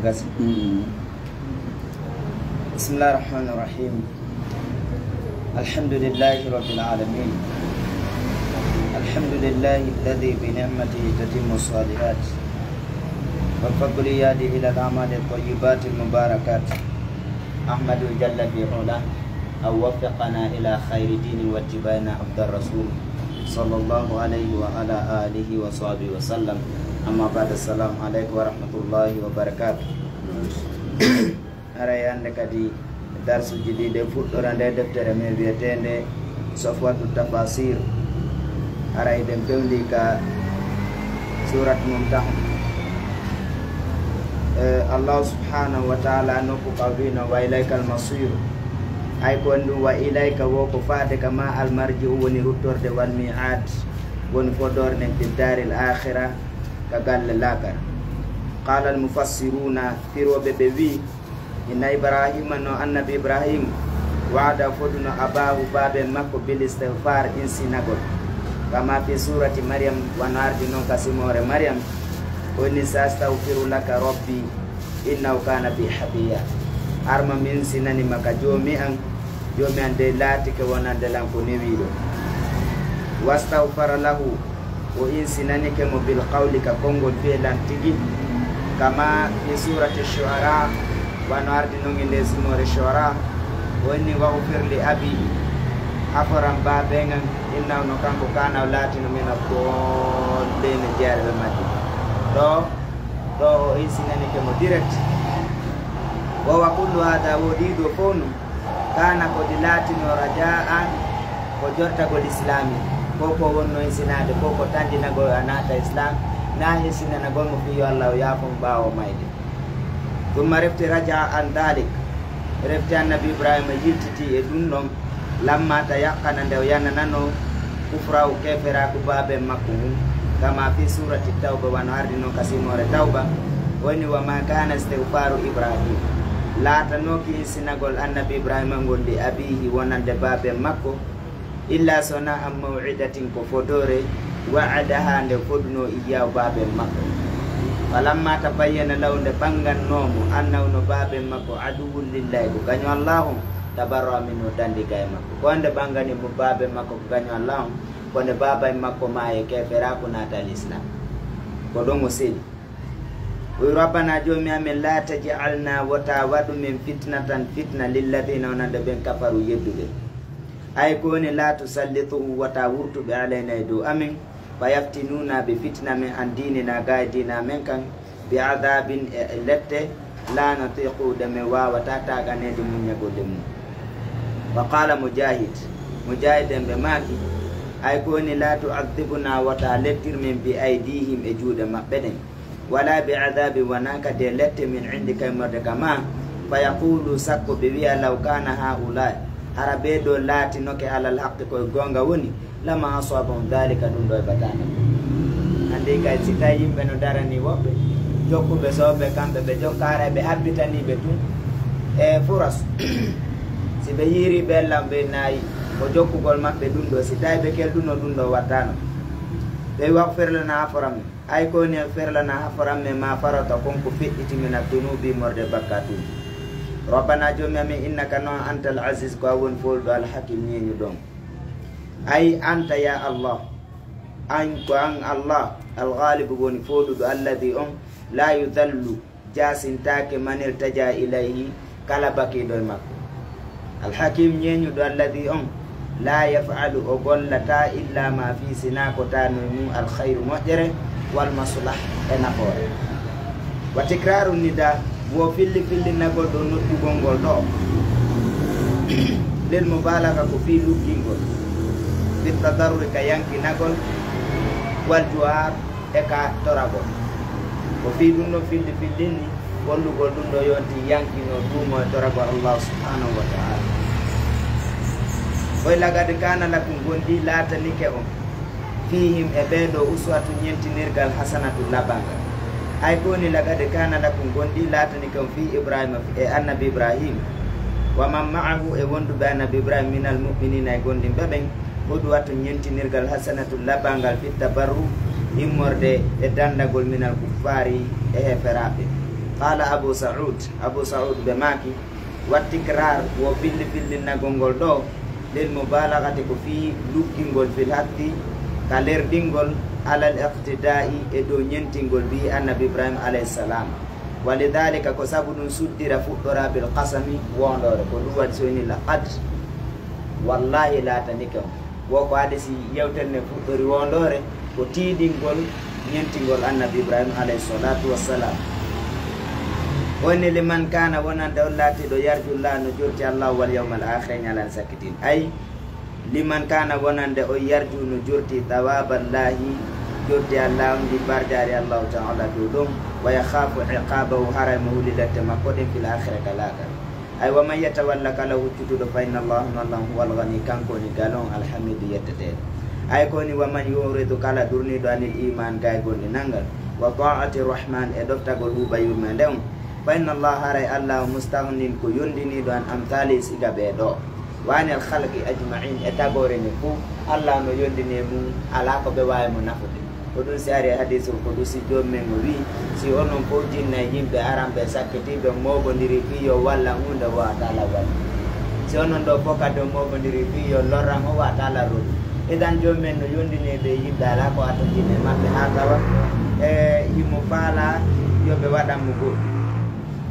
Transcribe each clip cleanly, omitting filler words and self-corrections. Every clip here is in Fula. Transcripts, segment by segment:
gas. Bismillahirrahmanirrahim. Alhamdulillahi rabbil alamin. Alhamdulillahi alladhi bi ni'matihi tatimmu shalihat. Wa fadli yadihi ila al-a'mali at-tayyibati al-mubarakat. Ahmadu jalla fi 'ula aw waffiqana ila khairi dinin wa tibana abdar rasul sallallahu alaihi wa ala alihi wa sahbihi wa sallam. Amma ba'da, assalamu alaikum warahmatullahi wabarakatuh. Aray hande kadi darsuji ɗiɗe fuɗɗorande deftere men wiyetende Safwatu Tafasir. Aray ɗen pewndi ka surat Mumtahan. Allah subhanahu wa ta'ala nokku ka wino wa ilaykal masir, ay ko ndu wa ilayka wo ko faade kama almarji'u woni ruttorde wal mi'ad woni fodorne fi daril akhirah ka galle lakar. Qala al mufassiruna firoɓe ɓe wi inna Ibrahima no annabi Ibrahim wa'ada foduno abahu babe makko bil istighfar insinagol kama fi surati Maryam wano ardi noon kasimore Maryam woni sastaghfiru laka rabbi innahu kana bi habiya. Arma min sinani maka jomi an de laatike wonande lan ko newiɗo. Wastaghfara lahu o insinanike mo bil qawli ka kongol feelan tigi kama fi surati Shu'ara wano ardi noon inde simore Shu'ara woni waghfir li abi aforan babengan innahu no kanko kana laatino min bollene jeerɓe majji ɗo o insinanike mo direct. Wa kullu hada wodiɗo fof no kana kodi laatino raja'an ko jottagol islami ko wonno insinade ko tandinagol a naata islam na insinanagol mo fiyo Allah o yaafo ɓaawo mayde. Tumma refti raja an dalik, refti annabi Ibrahima yiltiti e ɗum ɗon lamma ta yakkana nde o yananano kufraw keferaku babe makko mum kama fi surati Tawba wano ardi noon kasimore Tawba woni wa ma kana istighfaru Ibrahim, laatanoki insinagol annabi Ibrahima ngondi abihi wonande babe makko illa sona am maw'idatin ko fodore wa'adaha nde fodno iyaw babe makko. Falamma tabayyana law nde bangannomo annahu no babe makko aduwwun lillahi ko gaño Allahu tabarra minhu dandi gay makko. Ko nde bangani mo babe makko ko gaño Allahu, ko nde baba makko maaye kefera ko nata l'islam ko ɗon o seli. Wi rabbana jomi amin la taj'alna wata waɗu min fitnatan fitna lilladina wonande ɓen kafaru yedduɓe. Ay ko woni la tusallitu wata wurtuɓe alayna e dow amin fa yaftinuna ɓe fitna men an dinina ga e dina men kan bi adabin e lette la natiqude men wawata taganede muñagolde mum. Wa qala mujahid en ɓe maaki ay ko woni la tu'adhibuna wata lettir min bi aydihim e juuɗe maɓɓe ɗen wala bi adabi wona kadi lette min indi kaymorde kama fa yaqulu sakko ɓe wiya law kana haula hara ɓe ɗo laatinoke alal haqqi koye gonga woni lama asabahum dalika ɗum ɗo e batana. Andi kay si tawi yimɓe no darani woɓɓe jokkuɓe soɓe kamɓe ɓe jokkara ɓe abbitaniɓe tun e furas si ɓe yiiri ɓellam ɓe nayi ko jokkugol maɓɓe ɗum ɗo si tawi ɓe kelɗuno ɗum ɗo wattano ɓe wak ferlana haforamme ay ko ni ferlana haforamme ma farata konko feƴƴiti min addunubi morde bakkatum. Rabbana jomi amin innaka noon antal aziz ko a woni folɗo alhakim ñeñu ɗon. Ay anta ya Allah, an ko an Allah alghalibu woni foɗuɗo alladi on la yudallu jasintake manir taja ilayhi kala bakiɗo e makko. Alhakim ñeñuɗo alladi on la yaf'alu o gollata illa ma fi sina ko tano mum alkhayru moƴƴere wal maslah e nafoore. Wa tikraru nida wo fillinagol ɗo noddugol ngol ɗo lel mubalaka ko fi luggingol fi tadarruri ka yankinagol wal juar e ka toragol ko fi ɗum ɗo fillini wallugol ɗum ɗo yonti yankino duumo e toragol Allah subhanahu wa ta'ala. Koye lagade kana lakum gondi laatanike on fihim e ɓeɗo uswatu ñentinirgal hasanatu labangal. Ay koni lagade kana lakum gondi laatanike on fi Ibrahima e annabi Ibrahim wa man ma'ahu e wonduɓe annabi Ibrahim minal mu'minina e gondimɓe ɓen udwatu ñentinirgal hasanatu labangal fi tabarru immorde e dandagol minal kuffari e heferaɓe. qala Abu Sa'ud bemaki wattikrar wo billi nagongol do lil mubalaghati ko fi lukkingol fil hatti kalerdingol alal iqtida'i e do nyentingol bi annabi Ibrahim alayhi salam walidhalika ko sabu dun suddira fuddora bil qasami wondore ko duwat soni laqad wallahi la tanika wo ko adesi yewterne fuddori wondore ko tidingol nyentingol annabi Ibrahim alayhi salatu wassalam woni liman kana wonande ollati do yarjullah no jorti Allah wal yawmal akhir nyalan sakitin ay liman kana wonande o yarju no jorti tawaballahi jorti Allah di bardari Allah ta'ala dudum wa yakhafu iqabahu haramahu lillahi makodin fil akhir kalaka ay wa man yatawalla kala wujudu fa inna Allah huwal ghani kanko ni galon alhamdulillah ay koni wa man yuridu kala durni do anil iman gay gondi nangal wa ta'ati rahman e dofta gol huba yurmandem fa inna Allah haray Allah mustaghnin ko yondini do an amtali siga be do wani al khalqi ajma'in e tagore ni fu Allah no yondini mum ala ko be way mo nafude ko dun sari hadithul qudusi jomme mo wi si onon ko jinna yimbe arambe sakati be mo bondiri fiyo walla hunda wa ta'ala wa si onon do foka do mo bondiri fiyo lorra mo wa ta'ala ro edan jomen no yondine be yidala ko ato jinne mabbe hakawa himo fala yobe wadam mo go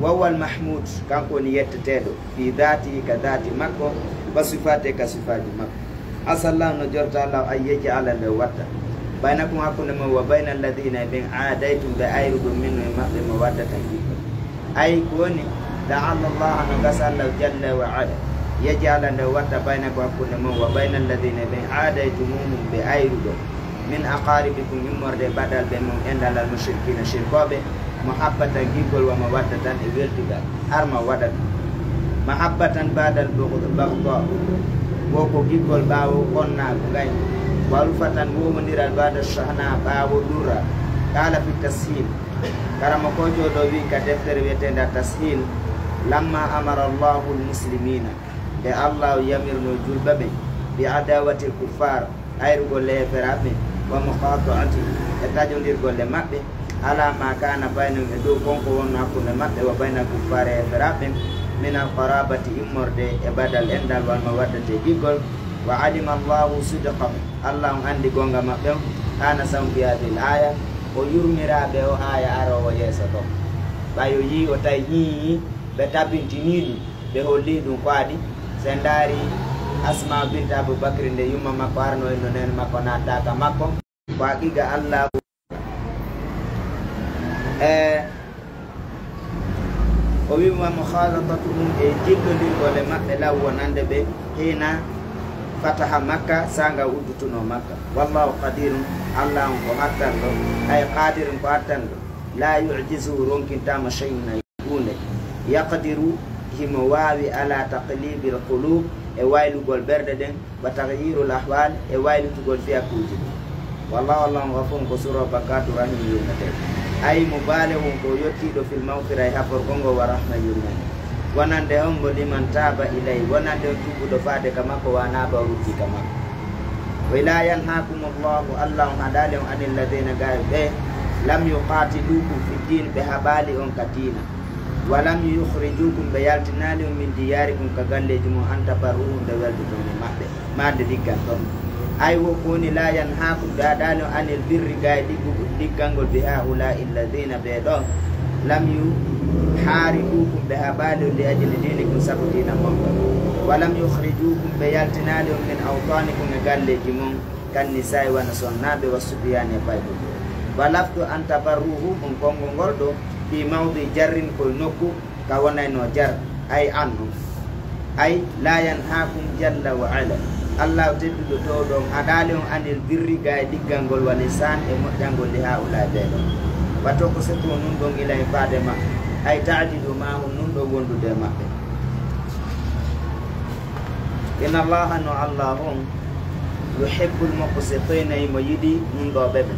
wawal mahmud kanko ni yettetedo fi dhati ka dhati makko basifate ka sifaji makko asallahu no jorta Allah ayyaji ala le watta bainakum hakuna ma wa bainal ladina bin aadaitum bi ayrubum minhu mabbe mawaddatan fikum ay koni da Allah no gasalla jalla wa ala yaj'ala watta bainakum wa bainal ladina bi aadaytumuhum bi ayrubum min aqaribikum yumurde badal be mum endal al mushrikina shirkobe mahabbatan gigol wa mawaddatan e weltugal arma wadat mahabbatan badal baghdha woko gigol bawo konna ko gay walfatan wo mondiral bada shahna bawo dura kala fi tashil karama ko jodo wi ka deftere wetenda tashil lamma amara Allahu al muslimina e Allah yamirno julbabe bi adawati kuffar ayru golle ferabe wa muqata'ati e tajondir golle mabbe ala ma kana bainum e do konko wonna ko ne mabbe wa baina kuffar e ferabe min al qarabati imorde e badal endal wal mawaddate gigol wa alima Allahu sidqam Allah andi gonga mabbe ana sam bi hadil aya o yurmirabe o aya aro wo yeso to bayo yi o tay yi be tabintinidu be holli dum kwadi sendari Asma bint Abu Bakr nde yumma makko arno en nen makko nataka makko wa giga Allah o wima mukhalatatuhum e jikkodir gole mabbe law wonande be hina fataha makka sanga uddutuno makka wallahu qadirun Allah ko hattando ay qadirun ko hattando la yu'jizu ronkintama shay'un yakune yaqdiru himo wawi ala taqlibil qulub e waylugol berde den wa taghyirul ahwal e waylutugol fi akuji wallahu ghafurun ko sura bakatu rahim yumate ay mubalighun ko yottido fil maghfira hafor gongo wa rahma yumane wonande hombo liman taba ilay wonande tubudo faade kama ko wana ba ruti kama wala yanhaakumullahu Allah hadale anil ladina gabe lam yuqatilukum fi din bi habali on katina walam yukhrijukum bayaltinali min diyarikum ka galleji mo anta baru de weldo mabbe mande diggan ton ay wo koni la yanhaakum dadalo anil birri gaidi diggangol bi haula alladhina bedo lam yuharibukum bi habali li ajli dinikum sabutina mom walam yukhrijukum bayaltinali min awtanikum galleji mo kan nisai wa sonnabe wasubiyane baydo walaftu anta baruhu kongo ngoldo fi mawdi jarrin ko nokku ka wonay no jar ay annu ay la yanhaakum jalla wa ala Allah teddudo to do adale on anil birri ga diggangol walisan e moddangol li haula bedo wato ko seto nun do ngila e faade ma ay ta'didu ma hum nun do wondude mabbe inna Allah no Allahum yuhibbul muqsitina yidi nun do bebe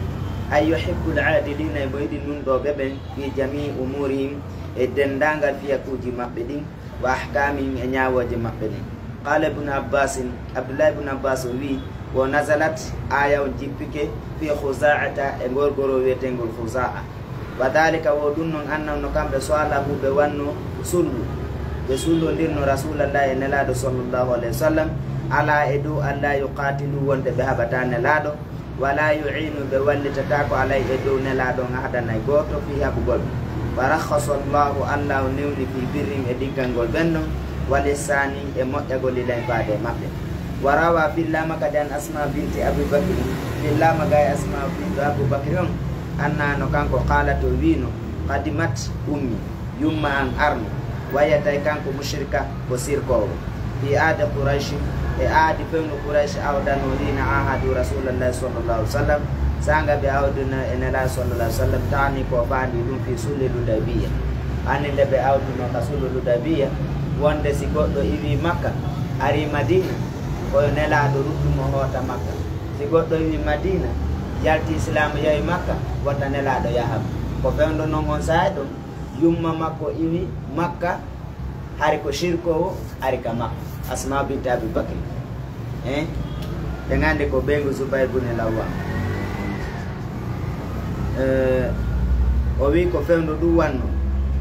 ay yuhibbul adilina boydi nun do bebe fi jami umurihim e dendangal fi akuji mabbe din wa ahkamihim e nyaawoje mabbe din qala ibn Abbas Abdullah ibn Abbas wi wa nazalat aya jippike fi khuza'ata e gorgoro wetengol khuza'a wa dhalika wo ɗum noon annawno kamɓe salahu ɓe wanno sullu ɓe sullondirno rasulallahi nelaɗo sallllahu alayhi wa sallam ala e dow alla yuqatilu wonde ɓe haɓata nelaɗo wala yu'inu ɓe wallitata ko alay e dow nelaɗo haɗanay goto fi haɓugol wa rakhasa llahu allah o newni fi birrim e ɗiggangol ɓenɗon walisani e moƴƴagol ilay faade maɓɓe wa rawa fillama kadi an asma binti aboubacry fillama gay asma bintu aboubacry on annano kanko qaalato wino qadimat ummi yumma an arno wayatay kanko mushrika ko sirkowo fi aade qouraychi e aadi fewno qouraychi awdano hina ahadu rasulallahi sallllahu alih w sallam sanga ɓe awduno e nelaɗo sallallah alih w sallam tani ko fandi ɗum fi sulle ludabiya anni nde ɓe awduno ka sulle ludabiya wonde si goɗɗo iwi makka ari madina koyo nelaɗo ruttumo hoota makka si goɗɗo iwi madina yalti islamu yahi makka wonta nelaɗo yaham ko fewndo noon on saha ɗon yumma makko iwi makka hari ko shirkowo ari ka makka asma binti aboubacry ɓe gandi ko ɓeygu Zubayr bune Lawwam o wi ko fewndo ɗum wanno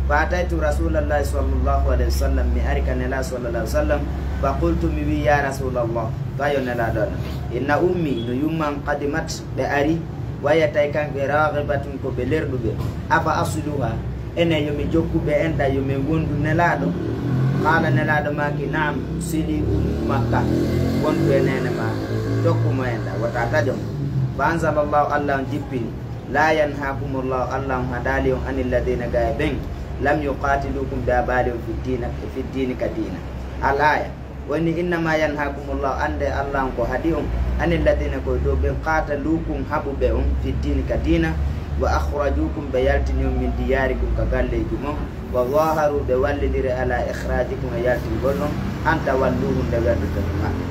fa ataytu rasulallahi sallllahu alayhi wa sallam mi ari ka nela sallallah alih w sallam fa qultu mi wi ya rasulallah fayo nelaɗo ɗo inna ummi no yumman qadimat ɓe ari wayatay kamɓe ragibatun ko ɓe lerɗuɓe afa asluha ene yomi jokkuɓe enɗa yomi wondu nelaɗo qala nelaɗo maki naam sili makka wondu e nene ma jokkumo enɗa wata tajom fa anzalallahu allah on jippini la yanhakumullahu allah on haɗali on ani lladina ga e ɓen lam yuqatilukum ɓe abali on fi dini ka dina al aya woni innama yanhakumullahu ande allah on ko haɗi on ani lladina koye dow ɓen qatalukum haɓuɓe on fi dini ka dina wa akhrajukum ɓe yaltini on min diyarikum ka galleji mon wa zaharu ɓe wallidiri ala ikhrajikum e yaltingol on an tawalluhum nde werdotono maɓɓe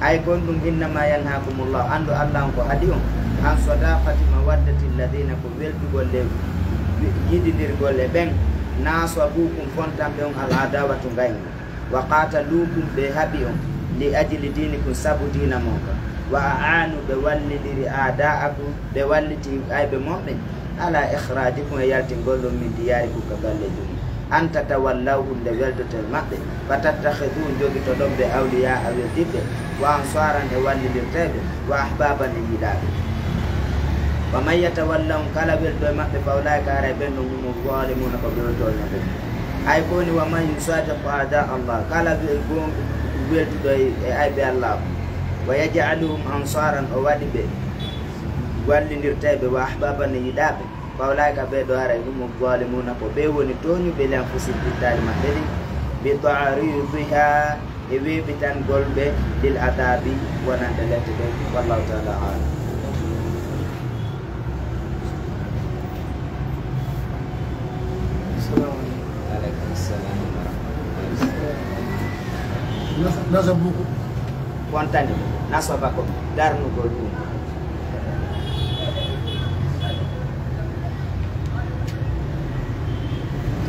ay kon ɗum innama yanhakumullahu andu allah on ko haɗi on an sadaqati mawaddati lladina ko weltugol le yiɗidirgol e ɓen nasabukum fontanɓe on al adawatu gayga wa qatalukum ɓe haɓi on li ajli dinikum sabu dina mon ka wa aanu ɓe wallidiri ada'akum ɓe walliti ayɓe moɓɓe ala ikhrajikum e yaltingol ɗon min diyarikum ka galleji mum an tatawallawhum nde weldotel maɓɓe fa tattahidu jogito ɗon ɓe awliya a weldiɓɓe wa ansaran e wallidirteɓe wa ahbaban e yiɗaɓe wa man yatawallahum kala weldo e maɓɓe fa ulaika ara ɓen ɗon humo zalimuna ko ɓewtolno ɓe ay koni wa man yusadiqu ada allah kala welduɗo e ayɓe allah wa yaj'aluhum ansaran o waɗi ɓe wallidirteɓe wa ahbaban e yiɗaɓe fa ulaika ɓeɗo haray humo zalimuna ko ɓe woni toñuɓe li anfusihim pittaji maɓɓe ɗi bi ta'ridiha e weɓitangol ɓe lil adabi wonande lette ɓe wallahu taala alam. nasabuku kontani nasaba ko darnugol ɗum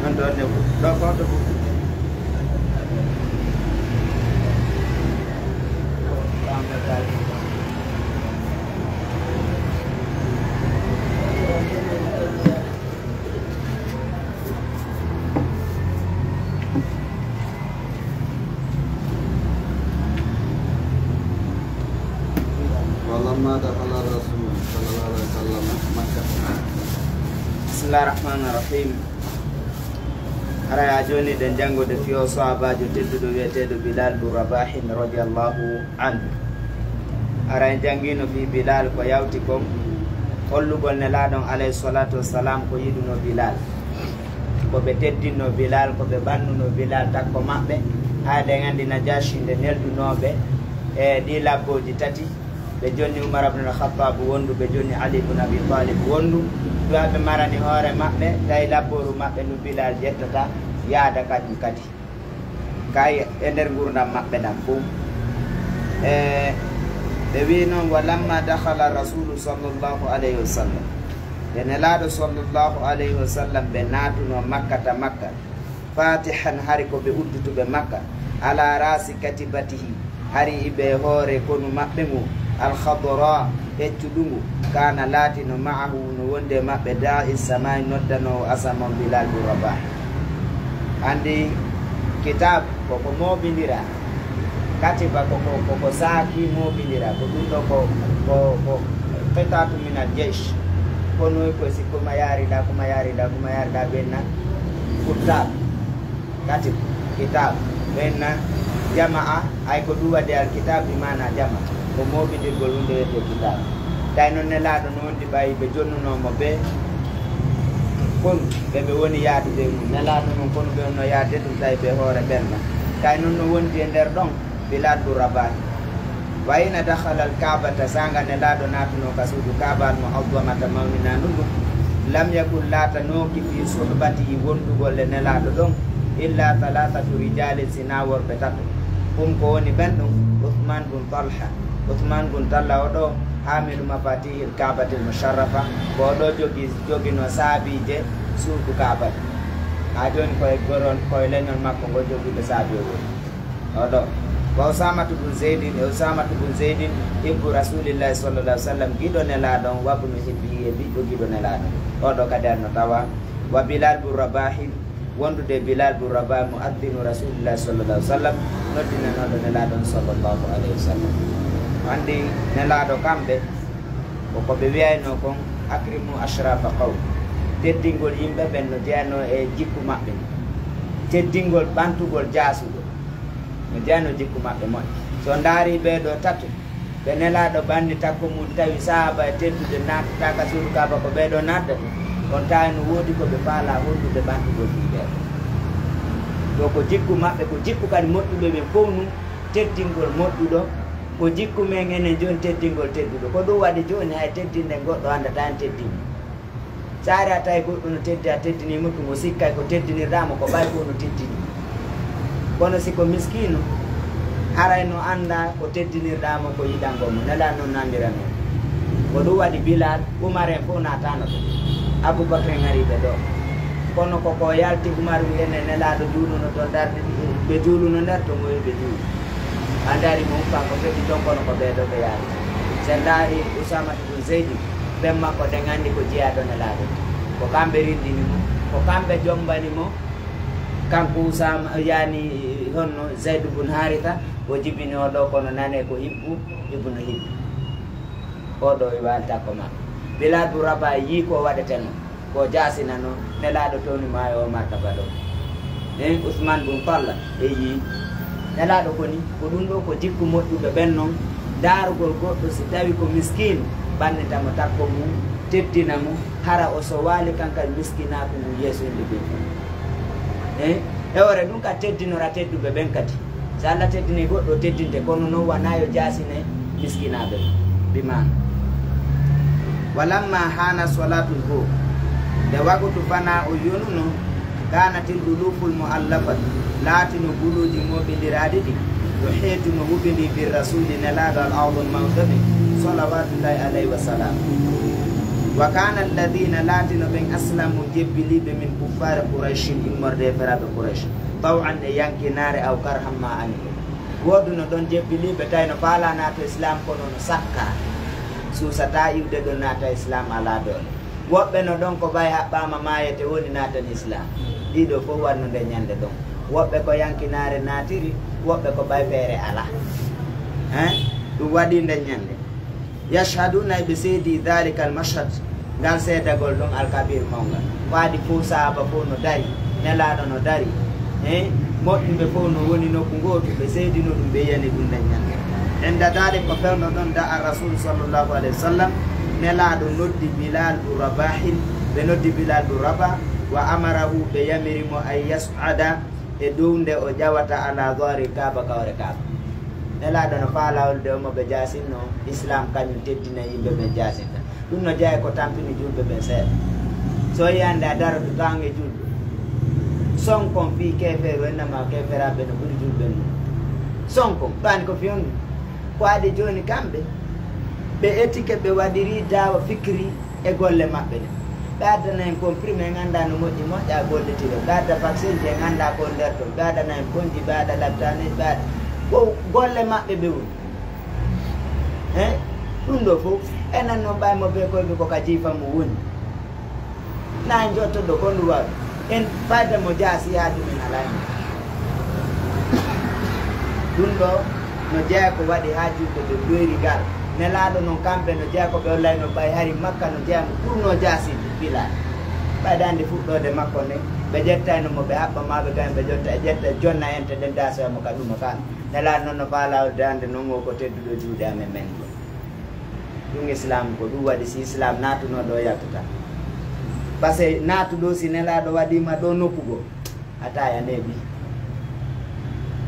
non ɗo ne ɗo koto bu walamma dakhala rasul sallallahu alaihi wasallam Makkah. Bismillahirrahmanirrahim. Araya joni den jango de fiyo sahabajo tedduɗo wiyeteɗo Bilal bin Rabah radiyallahu anhu. Ara jangino fi Bilal ko yawti kom hollugol nelaɗon alayhi salatu wassalam ko yiɗuno Bilal, ko ɓe teddinno Bilal, ko ɓe ɓannuno Bilal takko maɓɓe haade gandi Najashi nde neldunoɓe e ɗi labboji tati. Ɓe jonni Umar ibn al-Khattab wondu, ɓe jonni Ali ibn Abi Talib wondu, ɓe marani hoore maɓɓe tawi labboru maɓɓe no Bilal jettata yaada kaƴum kadi kay e nder gurdam maɓɓe ɗam fof. ɓe wi noon wa lamma dakhala rasulu sallllahu alayhi wa sallam, ɓe nelaɗo sallllahu alayhi wa sallam ɓe natuno makkata makka fatihan hari ko ɓe uddutuɓe makka ala rasi katibatihi hari iɓe hoore konu maɓɓe ngo alkhadra eccuɗungu kana laatino maahu no wonde maɓɓe da'i samai noddanowo asama Bilal bin Rabah. Andi kitab koko moɓidira katiba koko saaki moɓidira ko ɗum ɗo ko qitatu min al jeish kono ko sikko ma yarida ɓenna kutab katib kitab ɓenna jama'a ay ko ɗum waɗi al kitab imana jama ko moɓidirgol hunde wiyete kitab. Tawi noon nelaɗo no wondi ɓayi ɓe jonnunomo ɓe kono ɓeɓe woni yaadude mum nelaɗo noon kono ɓe wonno yaade ɗum tawi ɓe hoore ɓenna. Tawi noon no wondi e nder ɗon Bilal bin Rabah wa ina dakhala al kabata sanga nelaɗo natuno ka suudu kabal mo awdamata mawnina ɗum lam yakun latanoki fi suhbati wondugol e nelaɗo ɗon illa thalathatu rijalin sina worɓe tato ɗum ko woni ɓen ɗum Uthman bin Talha oɗo hamilu mafatihil kabatil musharrafa ko oɗo jogino saabije suudu kabal ha joni koye leñol makko ngo jogiɓe saabi oɗo wa Usamatu bin Zaydin hibbu rasulillahi sallallahu alaihi wasallam giɗo nelaɗon wabnu hibbihi e ɓiɗɗo giɗo nelaɗon oɗo kadi anno tawa wa Bilal bin Rabah wondude Bilal bin Rabah muaddinu rasulillahi sallallahu alaihi wasallam noddinanoɗo nelaɗon sallallahu alaihi wasallam. Andi nelaɗo kamɓe koko ɓe wiyayno kon akrimu ashrafa qawm teddingol yimɓe ɓen no jeyano e jikku maɓɓe teddingol ɓantugol jaasugol no jeyano jikku maɓɓe moƴƴe. So daari ɓeɗo tatu ɓe nelaɗo ɓandi takko mum tawi sahaba e teddude nattata ka suudu Kaaba ko ɓeɗo naddata on tawi no woodi koɓe faala hollude ɓantugol ɗiɓeɗo ɗo ko jikku maɓɓe ko jikku kadi moƴƴuɓe ɓe fof nu teddingol moƴƴuɗo ko jikku men enen joni teddingol tedduɗo ko ɗum waɗi joni hay teddinde goɗɗo andata en teddini saari a tawi goɗɗo no teddi a teddinimo ɗum o sikkay ko teddinirɗamo ko ɓay fof no teddini kono siko miskino arayno anda ko teddinirɗamo ko yiɗangomo nela noon nandira noon ko ɗum waɗi Bilal Umar en fof natano ɗo Aboubacry en ariɓe ɗo kono koko yalti Umar wi ene nelaɗo juuluno to darde ɓe juuluno nder to moyi ɓe juulu andari mum kanko feɗi ton kono ko ɓeɗo ɓe yaari sen daari Usamatu bin Zaydin ɓen makko ɗen andi ko jeeyaɗo nelaɗo ko kamɓe rindini mo ko kamɓe jombani mo kanko Usama yani honno Zayd bin Haritha o jibini oɗo kono nane ko hibbu ibnu hibbu oɗo e walta ko makko. Bilal bin Rabah yi ko waɗeteno ko jasinano nelaɗo towni maayo o martaba ɗo en Uthman bin Talha e yi nelaɗo koni ko ɗum ɗo ko jikku moƴƴuɓe ɓen noon darugol goɗɗo si tawi ko miskine ɓannitamo takko mum teddina mo hara o so waali kankadi miskinako mum yeeso yimɓe ɓe e ore ɗum ka teddinora tedduɓe ɓen kadi so Allah teddini goɗɗo teddinte kono noon wona yo jasine miskinaɓe bimana walamma hana salatul ho nde wagutu fana o yonuno kanatil uluful muallafat laatino guluji moɓidiraɗi ɗi yo heetuno huɓidi bir rasuli nelaɗo al awdol mawdami salawatullahi alayhi wa salam wa kana alladina laatino ɓen aslamu jebiliɓe min kuffare Qurayshin immorde feraɓe Quraysh tawan e yankinare aw karhamma ani woduno ɗon jebiliɓe tawi no faala nato islam kono no sakka susata iwde ɗo naata islam ala dole woɓɓe no ɗon ko ɓay haɓɓama mayete woni natan islam ɗiɗo fof wannude ñande ɗon woɓɓe ko yankinare naatiri woɓɓe ko ɓay feere ala ɗum waɗi nde ñande yashhaduna ɓe seedi dhalika al mashhad ngal seedagol ɗon alkabir mawgal waɗi fof sahaba fof no dari nelaɗo no dari moƴƴuɓe fof no woni nokku gotu ɓe seedino ɗum ɓe yiyani ɗum nde ñande enda dalik ko fewno ɗon da a rasul sallllahu alayhi wa sallam nelaɗo noddi Bilal bin Rabahin ɓe noddi Bilal bin Rabah wa amarahu ɓe yamirimo ay yas'ada e dow nde o ƴawata ala dori Kaaba kawre Kaaba nelaɗo no faalawol de omo ɓe jasinno islam kañum teddina yimɓe ɓe jasinta ɗum no jeeya ko tampini julɓe ɓe seeɗa so yiyande a daroto tange julɓe sonkon fi kefere wennama keferaɓe no ɓuuri julɓe mum sonkon ɗani ko fiyonnu ko adi joni kamɓe ɓe etike ɓe waɗiri dawa fikri e golle maɓɓe ɗe ɓe addana en comprimé e ganda no moƴƴi moƴƴa gollitiro ɓe adda vaccine je ganda ko nder ton ɓe aɗana en konji ɓe aɗa labtane ɓe aɗa ko golle maɓɓe ɓe woni ɗum ɗo fof enen noon ɓaymo ɓe koyɓe koka jiifa mo woni na jotto do ko ndu waɗi en fayda mo jaasi yaade men alani ɗum ɗo no jeeya ko waɗi ha julɓe ɓe ɗoyri gal nelaɗo noon kamɓe no jeeya ko ɓe ollayno ɓay hari makka no jeeyamo ɓurno jaaside bilal ɓaydande fuɗɗode makko nde ɓe ƴettayno mo ɓe haɓɓa maɓe gam ɓe ƴetta jonna ente ɗen dasoyamo ka ɗuma kan nelaɗo noon no faala dande noon o ko tedduɗo juuɗe amen men ɗo ɗum islam ko ɗum waɗi si islam natuno ɗo yaltata par ce que natuɗo si nelaɗo waɗima ɗo nokkugo a taya neeɓi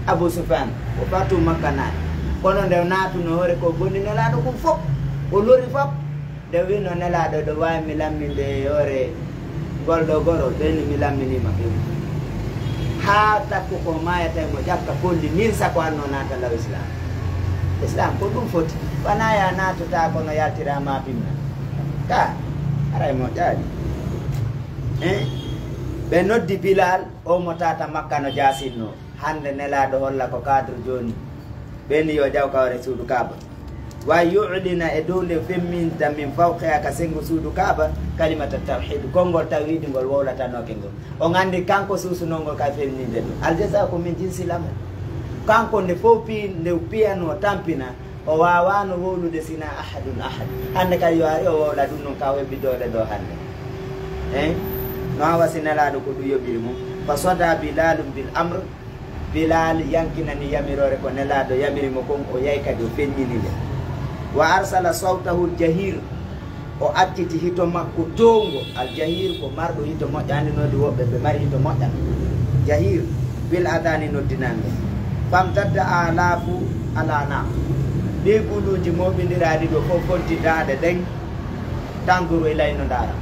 Abu Sufyan o fatu makka naati kono nde natuno hoore ko bonni nelaɗo kum fof o lori fop nde wino nelaɗo ɗo wawi mi lamminde hoore golɗo goro ɓeni mi lamminima ɓe ha takku ko mayata mo ƴakka polli min sako anno nata law islam ko ɗum foti wona ya natota kono yaltirama pimna ka aray mo ƴaadi ɓe noddi Bilal o mo tata makka no jasinno hande nelaɗo holla ko cadre joni ɓeni yo ƴaw kawre suudu Kaaba wa yu'lina e dow nde femminta min fawqiha ka sengo suudu Kaaba kalimata tawhid konngol tawhidi ngol wowlatanoke ngol o gandi kanko susunongol ka femninde ɗum aljaza ko min jinsi lamal kanko nde fof nde piyano tampina o wawano wowlude sina ahadun ahad hande kadi yo ari o wowla ɗum noon ka weɓɓidode ɗo hande no hawa si nelaɗo ko ɗum yoɓiri mum fa soda Bilalum bil amre Bilal yankinani yamirore ko nelaɗo yamirimo kon o yahi kadi o fenñinide wa arsala sawtahu jahir o acciti hito makko towngo al jahir ko marɗo hito moƴƴa andi noddi woɓɓe ɓe mari hito moƴƴa jahir bil adani noddinande famtadda alafu alana ɗi guluji moɓidiraɗi ɗo fof fonti dande ɗen tanguru e layno ndara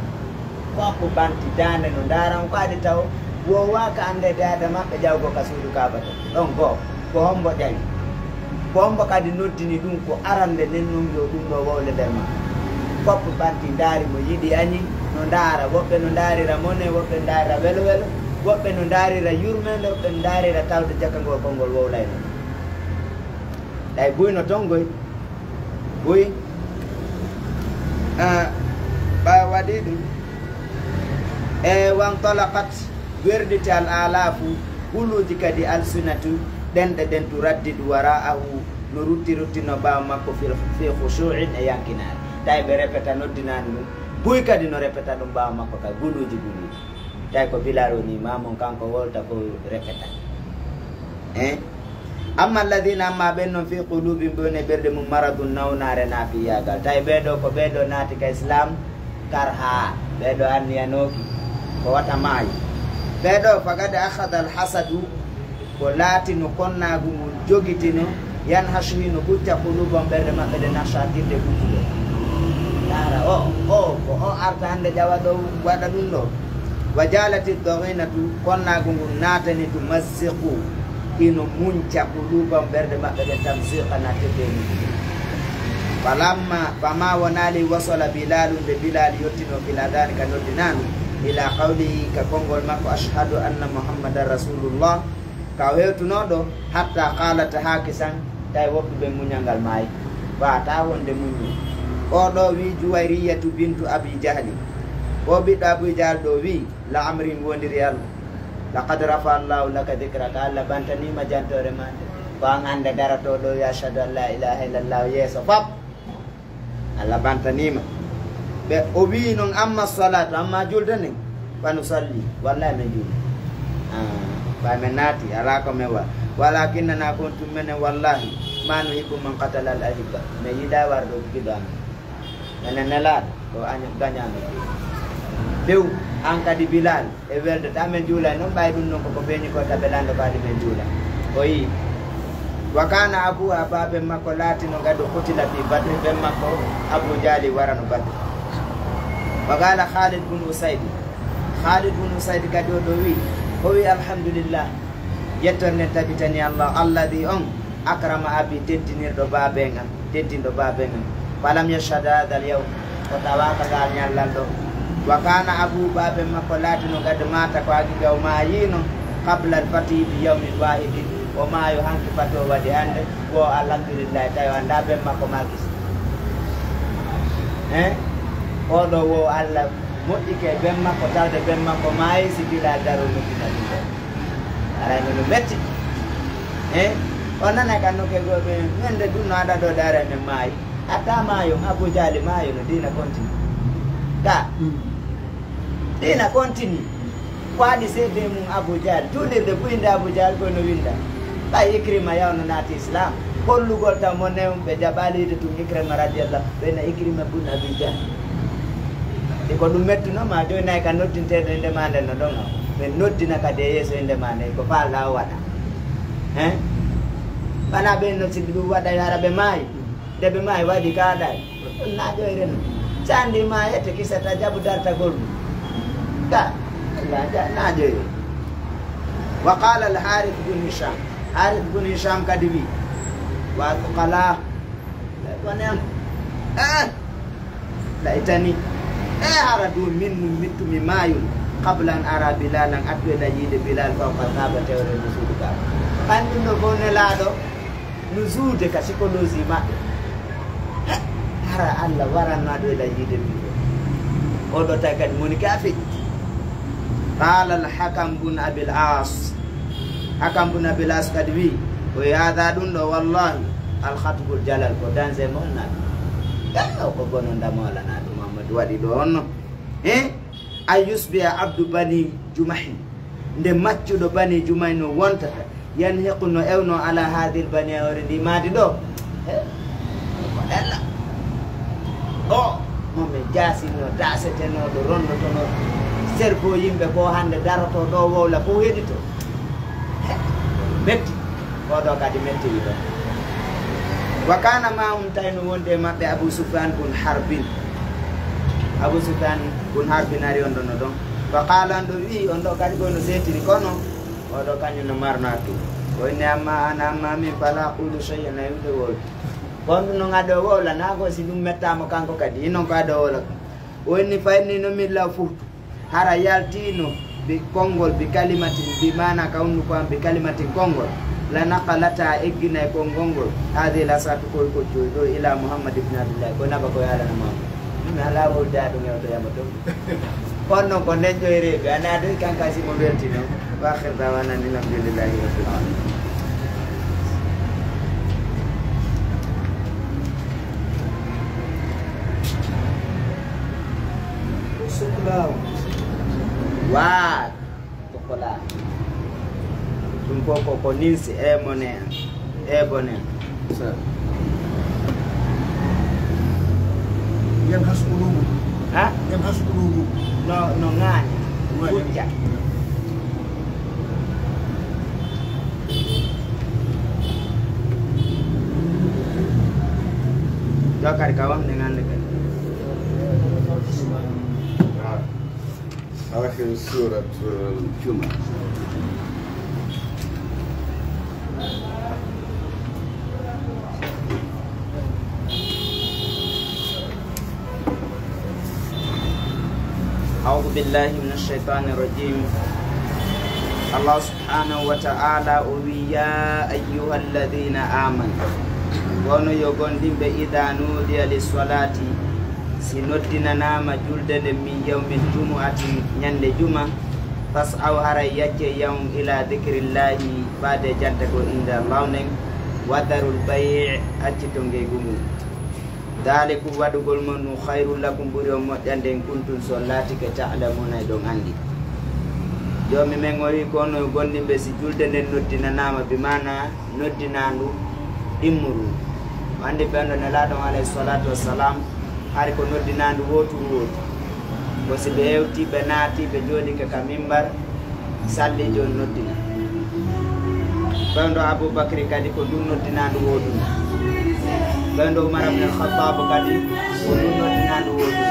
fofko banti dande no ndaran ko adi taw wowaka ande dada maɓɓe ƴawgo ka suudu Kaaba to ɗon goo ko hombo ƴawi ko hombo kadi noddini ɗum ko arande nden ɗum yo ɗum ɗo wowle nder ma foppo banti ndaari mo yiɗi añi no ndaara woɓɓe no ndaarira mone woɓɓe ndaarira welo welo woɓɓe no ndaarira yurmede woɓɓe no ndaarira tawde jakangol konngol wowlayno ɗay buyno tongoy buy ɓa waɗi ɗum e wantalakat werdite al alafu huluji kadi alsunatu ɗenɗe ɗen tu raddidu wara'ahu no rutti no ɓawa makko fi khushu'in e yankinare tawi ɓe répéta noddinani ɗum buy kadi no répéta ɗum ɓawa makko kadi guluji tawi ko Bilal woni mamon kanko wolta ko répéta amma alladina amma ɓen noon fi qulubi woni ɓerɗe mum maradun nawnare naafi yagal tawi ɓeɗo ko ɓeɗo naati ka islam karha ɓeɗo anniyanoki ko wata maayi ɓeɗo fagade akhada al hasadu ko laati no konnagu ngol jogitino yan hasui no ɓucca qulubon ɓerɗe maɓɓe ɗe nashatirde ɓuccuɗo dara ko o arta hande ƴawa ɗo waɗa ɗum ɗo wa jalati doginatu konnagu ngol naatani to mazziqu ino munca qulubon ɓerɗe maɓɓe ɗe tamsiqa natirde falamma fama wonali wasala Bilalu nde Bilal yettino filadani ka noddinanu ila qawlihi ka konngol makko ashhadu anna muhammadan rasulullah ka wewtunoɗo hatta qalata hakisan tawi woɓɓe ɓe muñalngal maayi wata wonde muñi oɗo wi Juwayriyatu bintu Abi Jahli o ɓiɗɗo Abu Jahl ɗo wi la amrin wondiri Allah laqad rafa allahu laka dikraka Allah bantanima jantore ma nde ko an hande darato ɗo wi ashhadu an la ilaha illallah yeeso fop Allah bantanima ɓe o wi noon amma salatu amma julde nden fanu salli wallahi min julde ɓay men naati ala ko men wa walakinnana kuntum menen wallahi ma nuhibbu man qatala al ahibba mi yiɗa warɗo giɗo amen menen nelaɗo ko gañano ɓew an kadi Bilal e welde ta men juulay noon ɓay ɗum noon koko beñi ko taɓelande ko adi men juula o yi wa kana abu baben makko laatino gado kutila fi badri ben makko Abu Jali warano badri wa qala Khalid bin Usayd kadi o ɗo wi o wi alhamdulillah yettonne tabitani Allah alladi on akrama abi teddinirɗo baben am teddinɗo baben am falam yashhad hadha al yawm ko tawaka gal ñallal ɗo wa kana abu baben makko laatino gado mata ko agiga o mayino qabla al fati bi yawmin wahidin o maayo hanki fato waɗi hande ko alhamdulillahi tawi anda ɓen makko makis oɗo wo Allah moƴƴi ke ɓen makko tawde ɓen makko maayi si Bilal daro noddina ɗum ɗo arayno no metti o nana kan no ke goɓe men de ɗum no aɗa ɗo dara men maayi atta maayo Abou Diali maayo no dina continue ka dina continue ko waɗi seede mum Abou Diali tuɗirde ɓuyde Abou Diali kono winda ɓay Ikrima yawno naati islam hollugol tan mo newum ɓe jaɓalide tum Ikrima radiallahu ɓena Ikrima bun Abi Diali e ko ɗum mettunoma joni nayi ka noddinteɗo e ndemande no ɗon ɓe noddina kadi e yeeso e ndemande ko falɗa o waɗa wana ɓen no sibi ɗum waɗa hara ɓe maayi nde ɓe maayi waɗi kaɗay ɗum naƴoyreno so andi maayete kisata jaɓu dartagol ɗum ka naƴoyre wa qala al Harith bun Hisham kadi wi wa tuqala wonen laytani hara du min mum mittumi maayum qabla an ara Bilalan attueɗa yiide Bilal fawqa Kaaba tewre no suudu Kaaba anndum ɗo fof nelaaɗo no juude ka psychologie maɓɓe hara Allah waranma ɗo eɗa yiide min ɗo oɗo tawi kadi moni ka feƴƴi qala al Hakam bun Abil As kadi wi o yaada ɗum ɗo wallahi al khatbul jalal ko danger molnaɗo ɗanno ko bono ndamolanaɗo Mamadou waɗi ɗo onno a yusbiya abdu bani Jumahi nde maccuɗo bani Jumahi no wontata yan hequ no ewno ala hadil bani ore ndi maadi ɗo ko ɗella o momi jasino dasetenoɗo rondotono serbo yimɓe ko hande daroto ɗo wowla fof heɗito metti oɗo kadi mettiri ɗo wa kana mahum tawno wonde maɓɓe Abou Sufyan bun Harbin ari on ɗon no ɗon fa qala on ɗo wi on ɗo kadi kono setiri kono oɗo kañum no marno addu o inni amma ana amma min fala qulu shay'an ayude wolde gonɗo no gaɗo wowla nago si ɗum mettama kanko kadi inon ko aɗo wowla o inni fa inni no min law fuhtu hara yaltino bi konngol bi kalimatin bi mana ka hunnuko am bi kalimatin konngol la naqalata egginay konngol ngol hadi la satu koy ko joyi ɗo ila Muhammad ibn Abdullah ko naba ko yalana mama ɗum ala wolde aɗum yewto yama to on noon ko ndeñƴoyreɓe ana ɗo kanka simo weltino wa akhir dawana alhamdulillahi rabbil alamin wa tokola ɗum ko ninsi ebonen Yan hasulumu. Ha? Yan hasulumu. No ngani. Kuja. Jakar kawam dengan dekat. Akhir surat Jumat. أعوذ بالله من الشيطان الرجيم الله سبحانه وتعالى يا أيها الذين آمنوا wono yo gondimɓe ida nudiya lissolati si noddinanama julde nde min yawmin jumu'atin ñande juma fas'aw haray yacce yawm ila dhikrillahi fade janta ko inde Allah nden wadarul bay' accito ngey gumum dalikum waɗugol mon no khairul lakum ɓuri o moƴƴande en kuntum so laatike ta'lamuna e ɗon andi jomi men o wi kono gondimɓe si julde nden noddinanama bi mana noddinandu immuru andi ɓenɗo nelaɗon alayhi salatu wassalam hari ko noddinandu wotoru wotu ko si ɓe hewti ɓe naati ɓe jooɗike ka mimbar salli joni noddina ɓenɗo Aboubacry kadi ko ɗum noddinandu woɗum ɓenɗo Umar ibn al-Khattab kadi ko ɗum noddinandu woɗum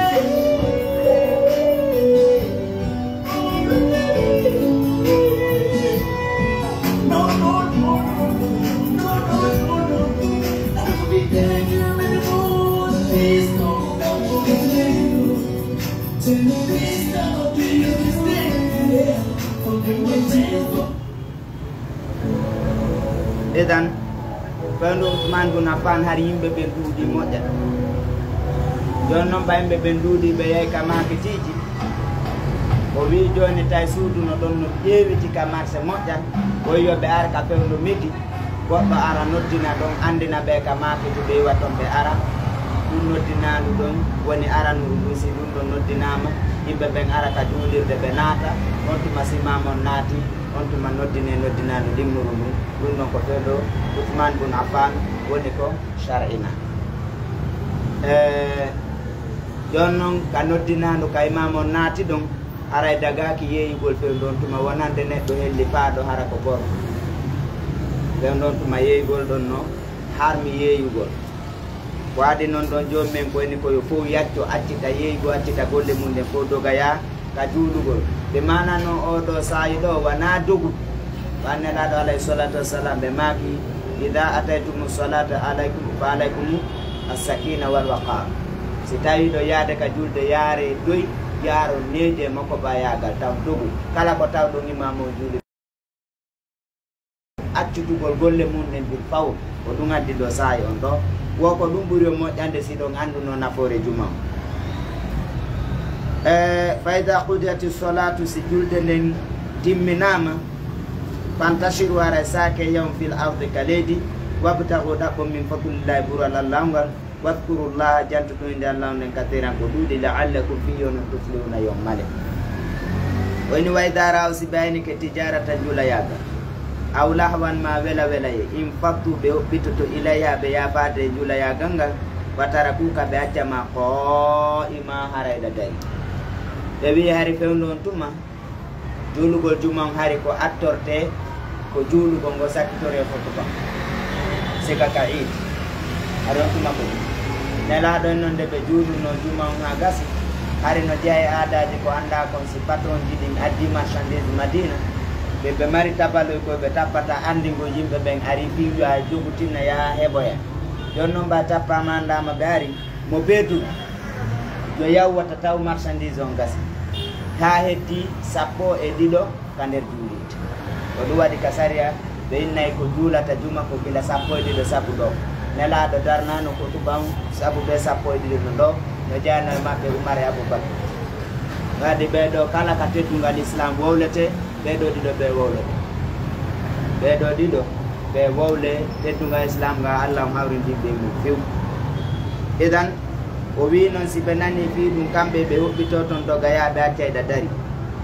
edan ɓenɗo Ousmane bun Affan har yimɓe ɓe duuɗi moƴƴata joni noon ɓa yimɓe ɓe duuɗi ɓe yeey ka maketiji o wi joni tay suudu no ɗon no ƴeewiti ka marché moƴƴat o yoɓe ara ka fewndo midi goɗɗo ara noddina ɗon andina ɓe ka maafito ɓe yiwa toon ɓe ara ɗum noddinalu ɗon woni aranuru ɗum si ɗum ɗon noddinama yimɓe ɓen ara ka juulirde ɓe naata on tuma simamon naati on tuma noddinalu limnuru ɗum ɗum ɗon ko fewɗo Ousmane bun Affan woni ko shar'ina jon noon ka noddinalu ka imamon naati ɗon aray dagaki yeeyugol fewndo on tuma wonande neɗɗo helli paaɗo hara ko gorko fewndo on tuma yeeyugol ɗon no harmi yeeyugol ko adi noon ɗon joni men koyni koyo fof yacco accita yeeygo accita golle mum nden fof dogaya ka juulugol ɓe manano oɗo saayi ɗo wona dogu wannelaɗo alayhi salatu wassalam ɓe maaki ida ataytumu salata fa alaykum assakina wal waqar si tawi ɗo yaade ka julde yaare doy yaaro neeje makko ba yagal taw dogu kala ko taw ɗon imamo juuli accutugol golle mum nden bir faw ko ɗum addi ɗo saayi on ɗo woko ɗum ɓuuri o moƴƴande si ɗon annduno nafoore juma fa ida qudiyati solatu si julde nden timminama fantashiru ara sake yawm fil ardi ka leydi wabtagu ɗaɓɓo min fadlillahi ɓural allahgal wadkurullaha jantuɗoyde allah nden katiran ko ɗuuɗi laallakum fiyono tuflihuna yom male woni waydara o si bayni ke tijarata julayaga aw lahwan ma wela welaye in fattu ɓe hoɓɓitoto ilayha ɓe yafade julayagal ngal watara kuka ɓe accama ko ima harayɗa dari ɓe wi hari fewndo on tuma juulugol juma on hari ko attorte ko juulugol ngo sakkitore fotuba sika ka iid hari on tuma ko nelaɗo en noon nde ɓe juuluno juma on ha gasi hari no jeeya e aadaji ko anda kon si patron jiɗi addi marchandise madina ɓe mari tabaloy koye ɓe tappata andigo yimɓe ɓen ari fiwa jogutinna yaha heɓoya jon noon mba tappama andama ɓe ari mo beeduɗo jo yawwata taw marchandise on gasi ha heddi 12 ka nder juulirde ko ɗum waɗi ka saria ɓe innayi ko juulata juma ko gila 12 sabu ɗo nelaɗo darnano ko tuban sabu ɓe 12 no ɗo no jeyanoye maɓɓe Umar e Aboubacry gadi ɓeɗo kala ka teddugal islam wowlete ɓeɗo ɗiɗo ɓe wowlete ɓeɗo ɗiɗo ɓe wowle teddugal islam ga Allah hawrindiɓe mum few idan o wi noon si ɓe nani fi ɗum kamɓe ɓe hoɓɓito toon dogayaɓe accayɗa dari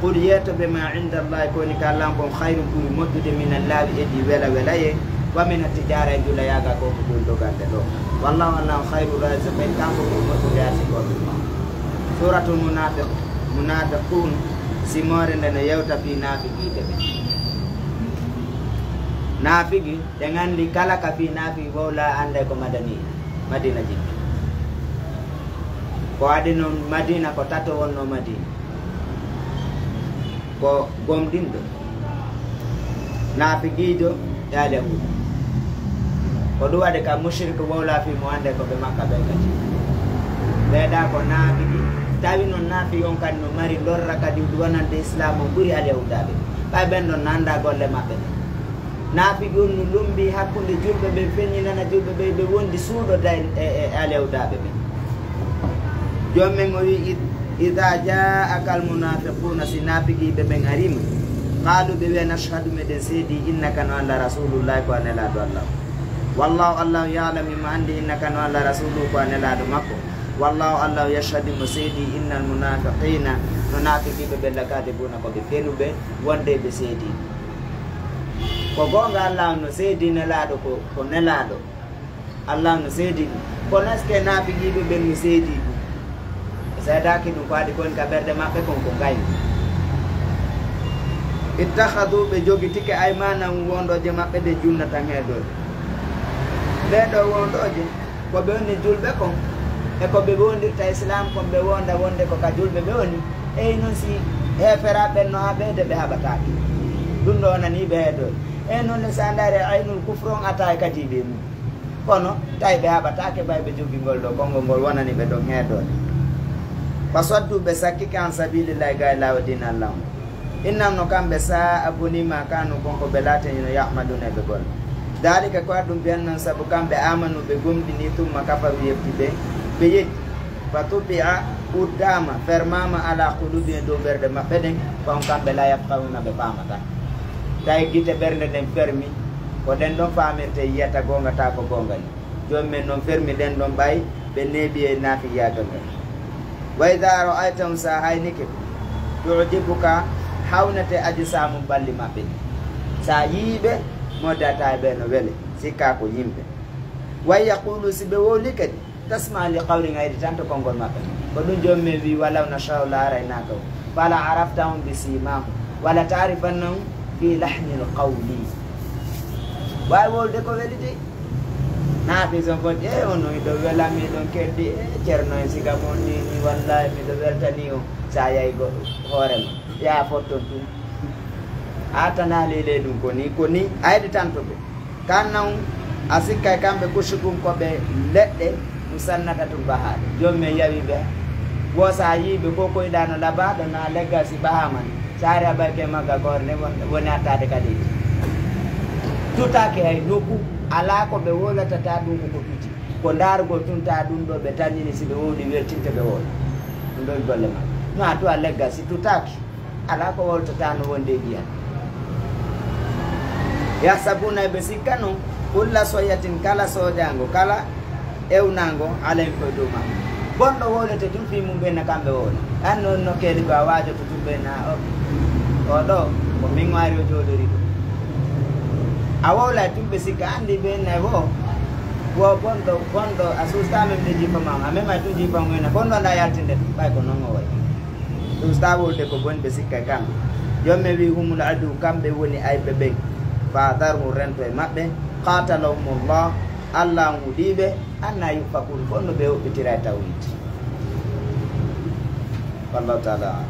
qul yetoɓe ma indallahi koni ka Allah kon hayru ɓuuri moƴƴude min allahi edi wela welaye wa min tijara e julayaga ko ko ɓuuri dogande ɗo wallahu allahu hayru raziqin kanko ɓuuri moƴƴude arsigoɓe suratul munafiqun simore nde no yewta fi naafiqiɓe ɓe naafigi ɗe gandi kala ka fi naafigi wowla ande ko madina jikki ko adi noon madina ko tato wonno madina ko gomɗinɗo naafigiijo e alyahuda ko ɗum waɗi ka mushrik wowla fi mo ande ko ɓe makka ɓe kadi ɓeeɗa ko naafigi tawi noon naafi on kadi no mari lorra kadi wonande islam o ɓuuri alyahudaɓe ɓay ɓen ɗon nanda golle maɓɓe ɗe naafigi on no lumbi hakkude julɓe ɓe feññinana julɓe ɓe ɓe wondi suuɗoda e alyahudaɓe ɓe joni men o wi ida jaaka al munafiquna si naafigiɓe ɓen arima qaalu ɓe wiya nashhadu meɗen seedi innaka no allah rasulullahi ko anelaɗo allah wallahu allahu yalami mo andi innaka no allah rasuluhu ko anelaɗo makko wallahu allahu yashhadu mo seedi innal munafiqina no naafigiɓe ɓe lakadibuna koɓe fenuɓe wonde ɓe seedi ko gonga allah no seedi nelaɗo ko nelaɗo allah no seedi kono est ce que naafigiɓe ɓen no seedi ɗum seedaki ɗum ko adi koni ka ɓerde maɓɓe kon ko gayni ittahadu ɓe jogitike aymanam wonɗoje maɓɓe ɗe julnatan heɗode ɓeɗo wonɗoje koɓe woni julɓe kon e koɓe wondirta islam kon ɓe wonda wonde ko ka julɓe ɓe woni eyi noon si heferaɓen no ha ɓeyde ɓe haɓataki ɗum ɗo wonani ɓe heɗode eyi noon ne sa daari aynul kufre on ata e kadi ɓe mum kono tawi ɓe haɓatake ɓay ɓe jogui ɗo konngol ngol wonani ɓe ɗon heɗode fasoddu ɓe sakkike an sabilillahi ga e lawa dina allah innam no kamɓe sa abonima kanu konko ɓe laateni no yahmaduna ɓe golle dalika ko aɗum mbiyan noon saabu kamɓe amanu ɓe gomɗini tumma kafaru yefti ɓe yetti fatubia udama fermama ala qulubi do berde mabbe den kon kambe la yafqahuna be famata tay gite berde den fermi ko den don famirte yata gonga ta ko gonga ni jomme non fermi den don bay be nebi e nafi yaga ngal wa idha ra'aytum sahaynike tu'jibuka hawnate ajsamu balli mabbe sa yibe modata be no wele sikka ko yimbe wa yaqulu sibe wolikadi tasma li qawli ngaydi tanto kongol mabbe ko dum jomme wi wala na shawla araynaka fala araftahum bisimahum wala ta'rifannahum fi lahni alqawli way wolde ko welide na fi son fot e ono do wela mi don keddi cerno e siga monni ni wallahi mi do weltani o sa yay go horem ya foton tu atana lele dum ko ni ayde tanto be kannaw asikka kambe kushugum ko be ledde musannata tum bahade jomme yawi be wosa yibe ko koy dano labado na legacy bahaman sare abake maga gorne woni atade kadi tutake hay noku ala ko be wolata ta dum ko tuti ko dargo tunta dum do be tanini sibe wodi wertinte be wol ndo golle ma no to a legacy tutake ala ko wolta tan wonde biya ya sabuna be sikano kulla soyatin kala sojango kala ewnango alay ko duma bondo wolete dum fi mum be na kambe wol an non no kedi ba wajo to tumbe na o do ko min wari o jodori do awola tumbe sikandi be na wo bondo asusta men de jipa mama me ma tu jipa ngena bondo na yaltinde bay ko non o way usta wolde ko bonbe sikka kam jomme wi humul adu kambe woni ay bebe fa daru rento e mabbe qatalahumullah Allah mudibe anna yufakun bonno be obitira tawhid wallahu ta'ala